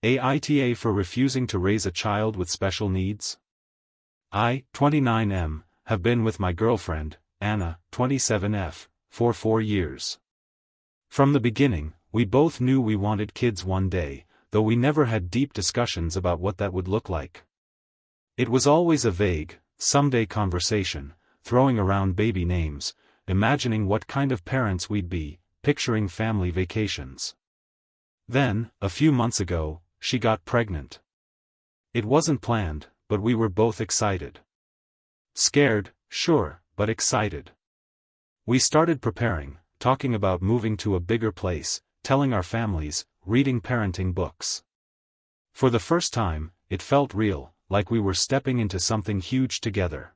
AITA for refusing to raise a child with special needs? I, 29M, have been with my girlfriend, Anna, 27F, for 4 years. From the beginning, we both knew we wanted kids one day, though we never had deep discussions about what that would look like. It was always a vague, someday conversation, throwing around baby names, imagining what kind of parents we'd be, picturing family vacations. Then, a few months ago, she got pregnant. It wasn't planned, but we were both excited. Scared, sure, but excited. We started preparing, talking about moving to a bigger place, telling our families, reading parenting books. For the first time, it felt real, like we were stepping into something huge together.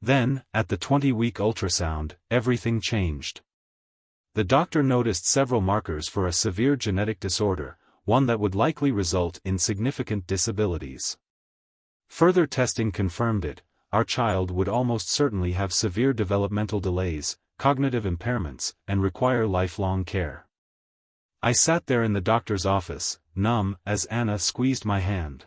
Then, at the 20-week ultrasound, everything changed. The doctor noticed several markers for a severe genetic disorder, one that would likely result in significant disabilities. Further testing confirmed it: our child would almost certainly have severe developmental delays, cognitive impairments, and require lifelong care. I sat there in the doctor's office, numb, as Anna squeezed my hand.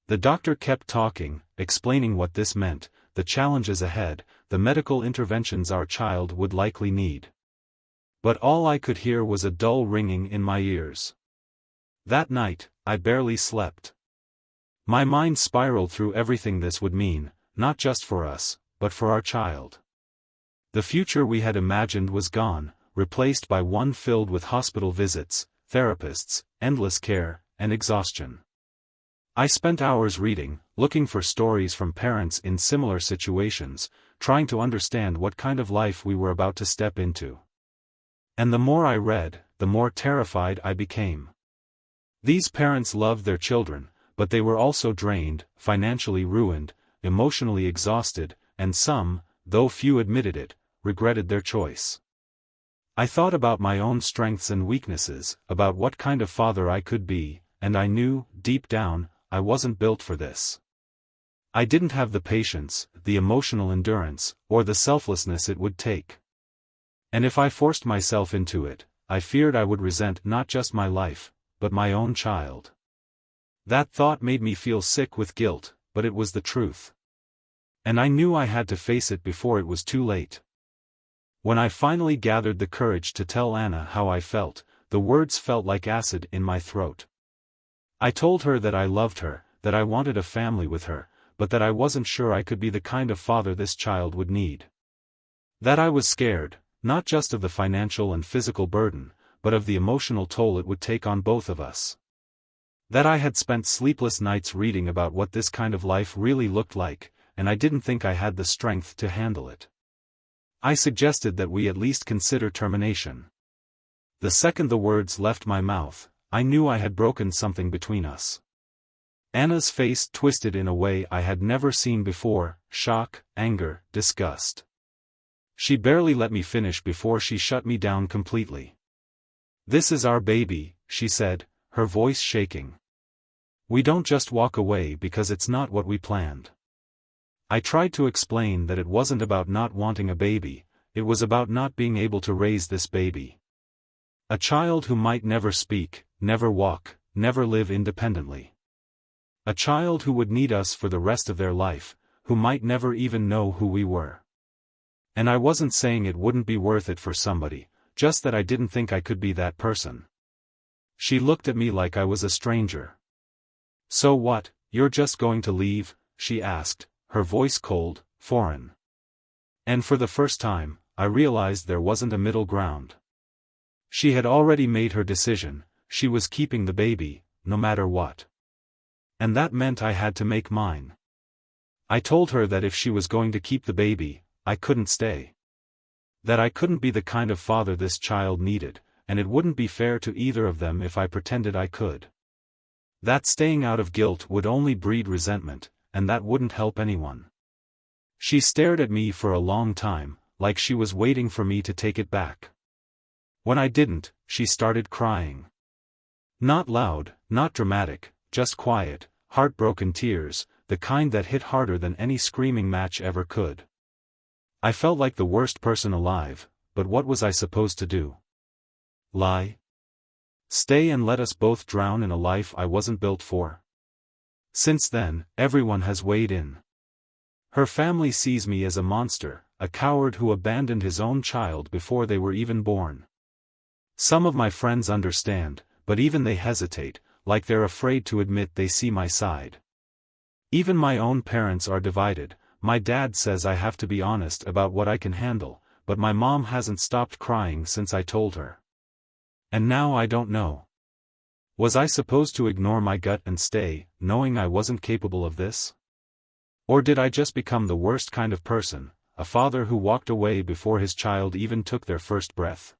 The doctor kept talking, explaining what this meant, the challenges ahead, the medical interventions our child would likely need. But all I could hear was a dull ringing in my ears. That night, I barely slept. My mind spiraled through everything this would mean, not just for us, but for our child. The future we had imagined was gone, replaced by one filled with hospital visits, therapists, endless care, and exhaustion. I spent hours reading, looking for stories from parents in similar situations, trying to understand what kind of life we were about to step into. And the more I read, the more terrified I became. These parents loved their children, but they were also drained, financially ruined, emotionally exhausted, and some, though few admitted it, regretted their choice. I thought about my own strengths and weaknesses, about what kind of father I could be, and I knew, deep down, I wasn't built for this. I didn't have the patience, the emotional endurance, or the selflessness it would take. And if I forced myself into it, I feared I would resent not just my life, but my own child. That thought made me feel sick with guilt, but it was the truth. And I knew I had to face it before it was too late. When I finally gathered the courage to tell Anna how I felt, the words felt like acid in my throat. I told her that I loved her, that I wanted a family with her, but that I wasn't sure I could be the kind of father this child would need. That I was scared, not just of the financial and physical burden, but of the emotional toll it would take on both of us. That I had spent sleepless nights reading about what this kind of life really looked like, and I didn't think I had the strength to handle it. I suggested that we at least consider termination. The second the words left my mouth, I knew I had broken something between us. Anna's face twisted in a way I had never seen before: shock, anger, disgust. She barely let me finish before she shut me down completely. "This is our baby," she said, her voice shaking. "We don't just walk away because it's not what we planned." I tried to explain that it wasn't about not wanting a baby, it was about not being able to raise this baby. A child who might never speak, never walk, never live independently. A child who would need us for the rest of their life, who might never even know who we were. And I wasn't saying it wouldn't be worth it for somebody, just that I didn't think I could be that person. She looked at me like I was a stranger. "So what, you're just going to leave?" she asked, her voice cold, foreign. And for the first time, I realized there wasn't a middle ground. She had already made her decision: she was keeping the baby, no matter what. And that meant I had to make mine. I told her that if she was going to keep the baby, I couldn't stay. That I couldn't be the kind of father this child needed, and it wouldn't be fair to either of them if I pretended I could. That staying out of guilt would only breed resentment, and that wouldn't help anyone. She stared at me for a long time, like she was waiting for me to take it back. When I didn't, she started crying. Not loud, not dramatic, just quiet, heartbroken tears, the kind that hit harder than any screaming match ever could. I felt like the worst person alive, but what was I supposed to do? Lie? Stay and let us both drown in a life I wasn't built for? Since then, everyone has weighed in. Her family sees me as a monster, a coward who abandoned his own child before they were even born. Some of my friends understand, but even they hesitate, like they're afraid to admit they see my side. Even my own parents are divided. My dad says I have to be honest about what I can handle, but my mom hasn't stopped crying since I told her. And now I don't know. Was I supposed to ignore my gut and stay, knowing I wasn't capable of this? Or did I just become the worst kind of person, a father who walked away before his child even took their first breath?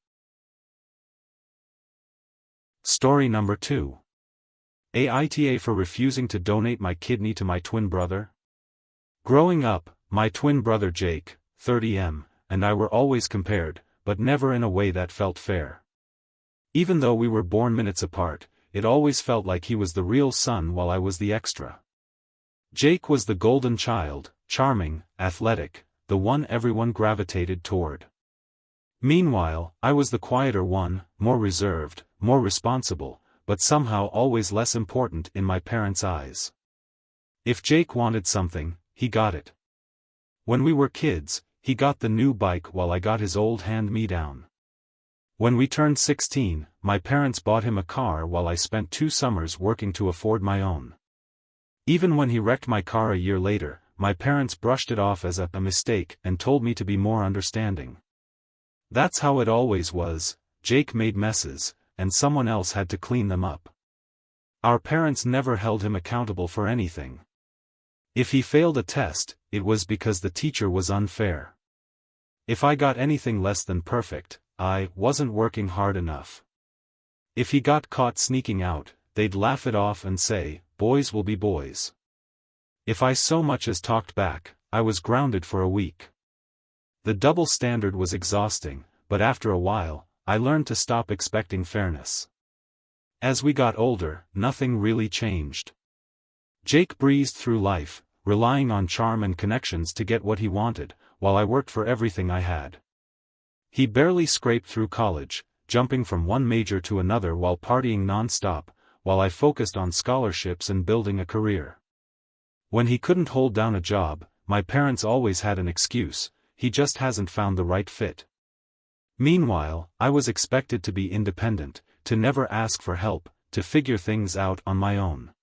Story number 2. AITA for refusing to donate my kidney to my twin brother. Growing up, my twin brother Jake, 30M, and I were always compared, but never in a way that felt fair. Even though we were born minutes apart, it always felt like he was the real son while I was the extra. Jake was the golden child, charming, athletic, the one everyone gravitated toward. Meanwhile, I was the quieter one, more reserved, more responsible, but somehow always less important in my parents' eyes. If Jake wanted something, he got it. When we were kids, he got the new bike while I got his old hand-me-down. When we turned 16, my parents bought him a car while I spent 2 summers working to afford my own. Even when he wrecked my car a year later, my parents brushed it off as a mistake and told me to be more understanding. That's how it always was. Jake made messes, and someone else had to clean them up. Our parents never held him accountable for anything. If he failed a test, it was because the teacher was unfair. If I got anything less than perfect, I wasn't working hard enough. If he got caught sneaking out, they'd laugh it off and say, "Boys will be boys." If I so much as talked back, I was grounded for a week. The double standard was exhausting, but after a while, I learned to stop expecting fairness. As we got older, nothing really changed. Jake breezed through life, relying on charm and connections to get what he wanted, while I worked for everything I had. He barely scraped through college, jumping from one major to another while partying non-stop, while I focused on scholarships and building a career. When he couldn't hold down a job, my parents always had an excuse: he just hasn't found the right fit. Meanwhile, I was expected to be independent, to never ask for help, to figure things out on my own.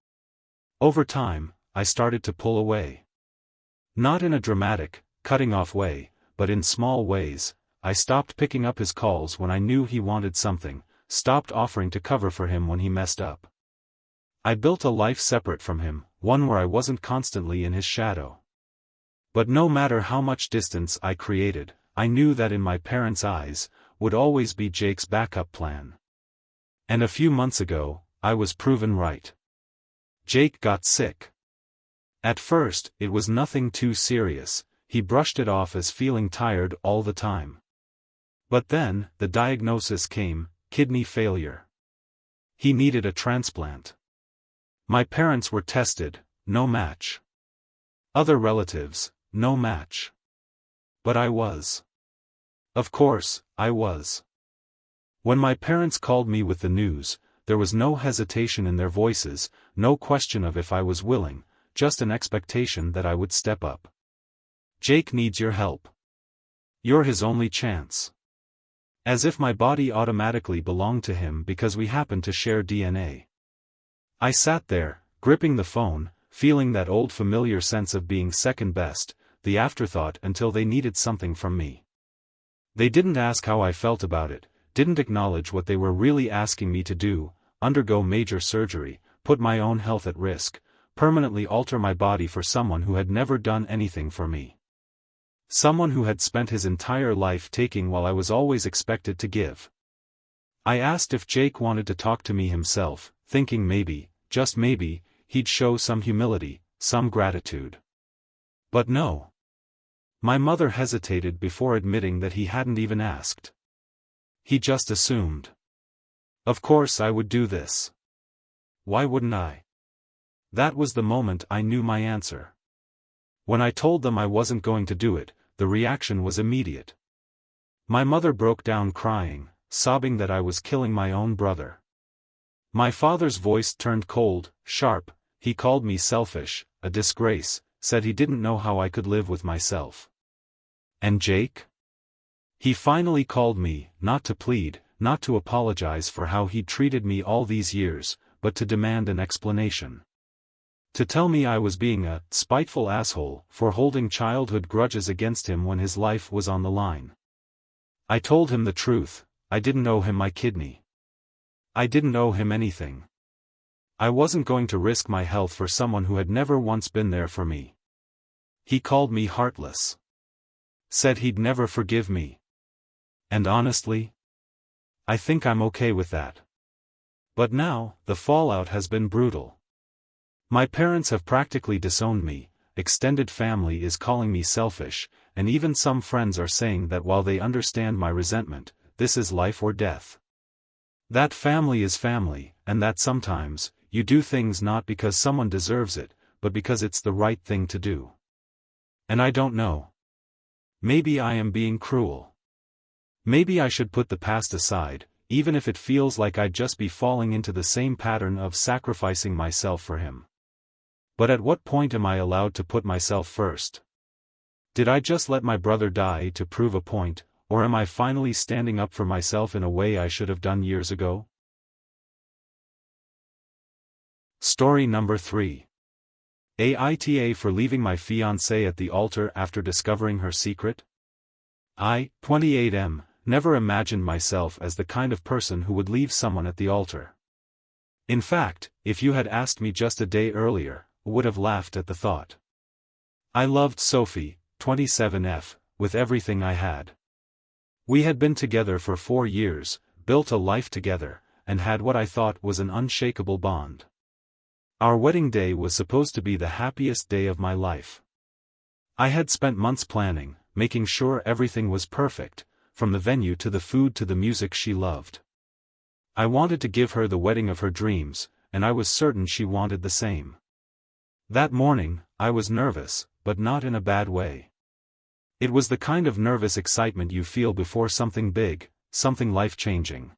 Over time, I started to pull away. Not in a dramatic, cutting-off way, but in small ways. I stopped picking up his calls when I knew he wanted something, stopped offering to cover for him when he messed up. I built a life separate from him, one where I wasn't constantly in his shadow. But no matter how much distance I created, I knew that in my parents' eyes, would always be Jake's backup plan. And a few months ago, I was proven right. Jake got sick. At first, it was nothing too serious. He brushed it off as feeling tired all the time. But then, the diagnosis came: kidney failure. He needed a transplant. My parents were tested, no match. Other relatives, no match. But I was. Of course, I was. When my parents called me with the news, there was no hesitation in their voices, no question of if I was willing, just an expectation that I would step up. "Jake needs your help. You're his only chance." As if my body automatically belonged to him because we happened to share DNA. I sat there, gripping the phone, feeling that old familiar sense of being second best, the afterthought until they needed something from me. They didn't ask how I felt about it, didn't acknowledge what they were really asking me to do: undergo major surgery, put my own health at risk, permanently alter my body for someone who had never done anything for me. Someone who had spent his entire life taking while I was always expected to give. I asked if Jake wanted to talk to me himself, thinking maybe, just maybe, he'd show some humility, some gratitude. But no. My mother hesitated before admitting that he hadn't even asked. He just assumed. Of course I would do this. Why wouldn't I? That was the moment I knew my answer. When I told them I wasn't going to do it, the reaction was immediate. My mother broke down crying, sobbing that I was killing my own brother. My father's voice turned cold, sharp. He called me selfish, a disgrace, said he didn't know how I could live with myself. And Jake? He finally called me, not to plead, not to apologize for how he'd treated me all these years, but to demand an explanation. To tell me I was being a spiteful asshole for holding childhood grudges against him when his life was on the line. I told him the truth. I didn't owe him my kidney. I didn't owe him anything. I wasn't going to risk my health for someone who had never once been there for me. He called me heartless. Said he'd never forgive me. And honestly, I think I'm okay with that. But now, the fallout has been brutal. My parents have practically disowned me, extended family is calling me selfish, and even some friends are saying that while they understand my resentment, this is life or death. That family is family, and that sometimes, you do things not because someone deserves it, but because it's the right thing to do. And I don't know. Maybe I am being cruel. Maybe I should put the past aside, even if it feels like I'd just be falling into the same pattern of sacrificing myself for him. But at what point am I allowed to put myself first? Did I just let my brother die to prove a point, or am I finally standing up for myself in a way I should have done years ago? Story number 3. AITA for leaving my fiancée at the altar after discovering her secret? I, 28M, never imagined myself as the kind of person who would leave someone at the altar. In fact, if you had asked me just a day earlier, I would have laughed at the thought. I loved Sophie, 27F, with everything I had. We had been together for 4 years, built a life together, and had what I thought was an unshakable bond. Our wedding day was supposed to be the happiest day of my life. I had spent months planning, making sure everything was perfect, from the venue to the food to the music she loved. I wanted to give her the wedding of her dreams, and I was certain she wanted the same. That morning, I was nervous, but not in a bad way. It was the kind of nervous excitement you feel before something big, something life-changing.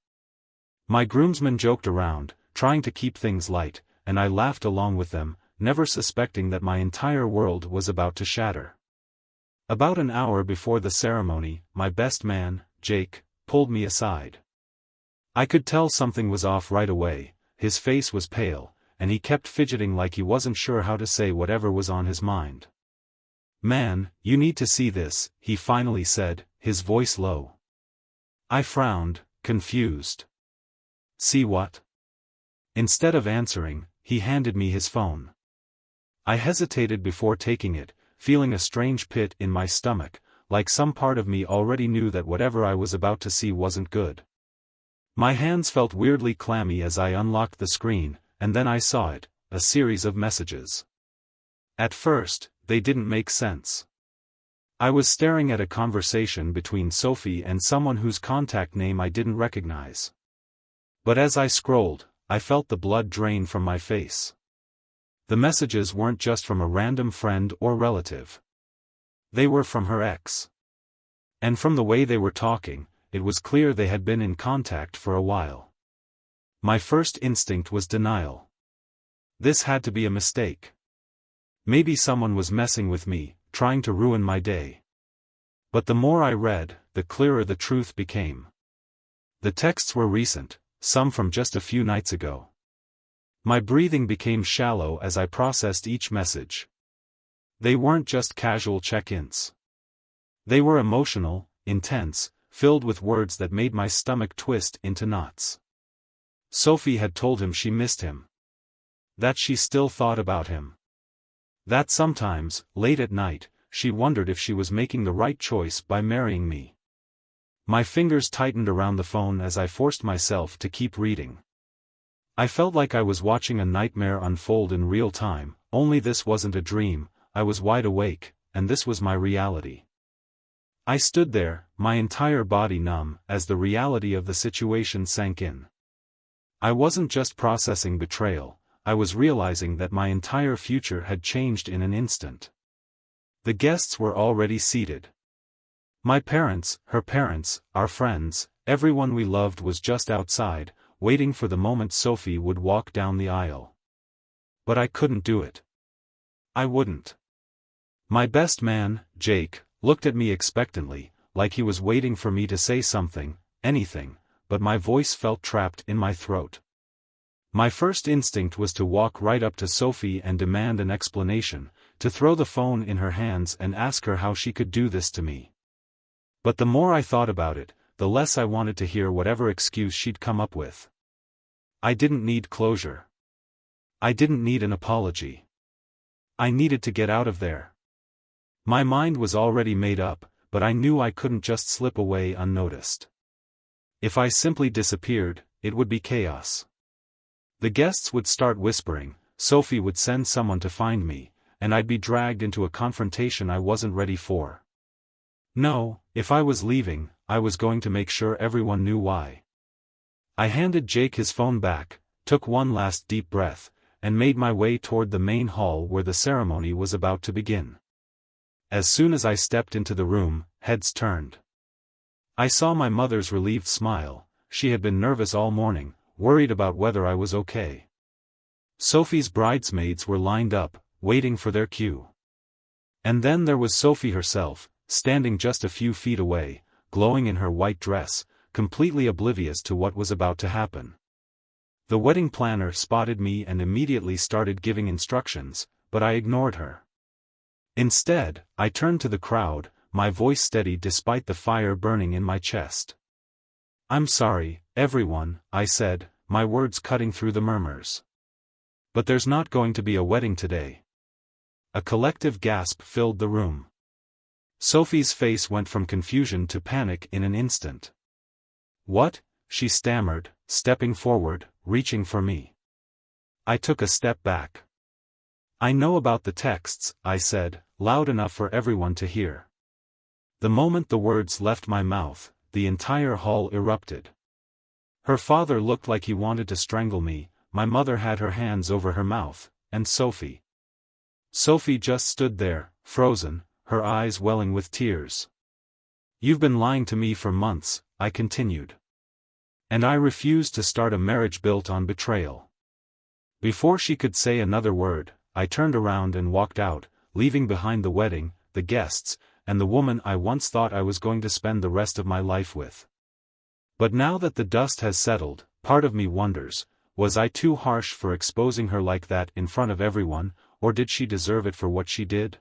My groomsmen joked around, trying to keep things light, and I laughed along with them, never suspecting that my entire world was about to shatter. About an hour before the ceremony, my best man, Jake, pulled me aside. I could tell something was off right away. His face was pale, and he kept fidgeting like he wasn't sure how to say whatever was on his mind. "Man, you need to see this," he finally said, his voice low. I frowned, confused. "See what?" Instead of answering, he handed me his phone. I hesitated before taking it, feeling a strange pit in my stomach, like some part of me already knew that whatever I was about to see wasn't good. My hands felt weirdly clammy as I unlocked the screen, and then I saw it, a series of messages. At first, they didn't make sense. I was staring at a conversation between Sophie and someone whose contact name I didn't recognize. But as I scrolled, I felt the blood drain from my face. The messages weren't just from a random friend or relative. They were from her ex. And from the way they were talking, it was clear they had been in contact for a while. My first instinct was denial. This had to be a mistake. Maybe someone was messing with me, trying to ruin my day. But the more I read, the clearer the truth became. The texts were recent, some from just a few nights ago. My breathing became shallow as I processed each message. They weren't just casual check-ins. They were emotional, intense, filled with words that made my stomach twist into knots. Sophie had told him she missed him. That she still thought about him. That sometimes, late at night, she wondered if she was making the right choice by marrying me. My fingers tightened around the phone as I forced myself to keep reading. I felt like I was watching a nightmare unfold in real time, only this wasn't a dream. I was wide awake, and this was my reality. I stood there, my entire body numb, as the reality of the situation sank in. I wasn't just processing betrayal, I was realizing that my entire future had changed in an instant. The guests were already seated. My parents, her parents, our friends, everyone we loved was just outside, waiting for the moment Sophie would walk down the aisle. But I couldn't do it. I wouldn't. My best man, Jake, looked at me expectantly, like he was waiting for me to say something, anything, but my voice felt trapped in my throat. My first instinct was to walk right up to Sophie and demand an explanation, to throw the phone in her hands and ask her how she could do this to me. But the more I thought about it, the less I wanted to hear whatever excuse she'd come up with. I didn't need closure. I didn't need an apology. I needed to get out of there. My mind was already made up, but I knew I couldn't just slip away unnoticed. If I simply disappeared, it would be chaos. The guests would start whispering, Sophie would send someone to find me, and I'd be dragged into a confrontation I wasn't ready for. No, if I was leaving, I was going to make sure everyone knew why. I handed Jake his phone back, took one last deep breath, and made my way toward the main hall where the ceremony was about to begin. As soon as I stepped into the room, heads turned. I saw my mother's relieved smile. She had been nervous all morning, worried about whether I was okay. Sophie's bridesmaids were lined up, waiting for their cue. And then there was Sophie herself, standing just a few feet away, glowing in her white dress, completely oblivious to what was about to happen. The wedding planner spotted me and immediately started giving instructions, but I ignored her. Instead, I turned to the crowd, my voice steady despite the fire burning in my chest. "I'm sorry, everyone," I said, my words cutting through the murmurs. "But there's not going to be a wedding today." A collective gasp filled the room. Sophie's face went from confusion to panic in an instant. "What?" she stammered, stepping forward, reaching for me. I took a step back. "I know about the texts," I said, loud enough for everyone to hear. The moment the words left my mouth, the entire hall erupted. Her father looked like he wanted to strangle me, my mother had her hands over her mouth, and Sophie. Sophie just stood there, frozen, her eyes welling with tears. "You've been lying to me for months," I continued. "And I refuse to start a marriage built on betrayal." Before she could say another word, I turned around and walked out, leaving behind the wedding, the guests, and the woman I once thought I was going to spend the rest of my life with. But now that the dust has settled, part of me wonders, was I too harsh for exposing her like that in front of everyone, or did she deserve it for what she did?